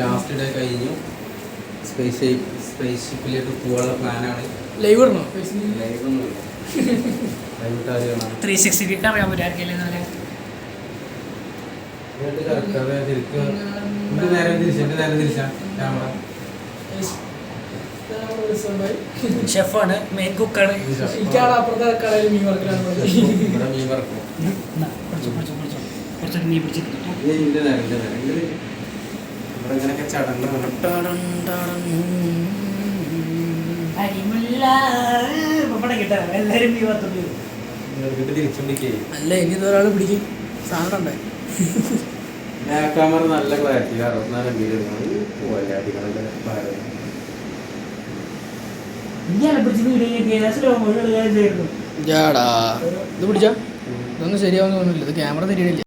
Last day കഴിഞ്ഞു. Space ഷിപ്പിലേക്ക് പോകാനുള്ള പ്ലാനാണ്. ലൈവ് ഇടണോ? ലൈവ് ഒന്നുമില്ല. ലൈവ് ഇട്ടാൽ 360 അറിയാൻ പറ്റും. നേരെ തിരിച്ചാ ക്യാമറ. ഷെഫാണ്, മെയിൻ കുക്കാണ്. എനിക്കാണ് അപ്പുറത്തെ കടയിൽ മീൻ വറക്കലാണ്. ഇവിടെ മീൻ വറക്കും. കുറച്ചൊരു മീൻ പിടിച്ചിട്ട് ഇവിടെ ഇങ്ങനെയൊക്കെ ചടങ്ങാണ്. എല്ലാരും മീൻ വറുത്തു. അല്ല ഇനി ഒരാൾ പിടിക്കും സാധനം ഉണ്ടേ. ക്യാമറ നല്ല ക്ലാരിറ്റി 64 MB ഇത് പിടിച്ചാ ഇതൊന്നും ശരിയാവുന്ന തോന്നുന്നില്ല. ഇത് ക്യാമറ ശരിയായില്ല.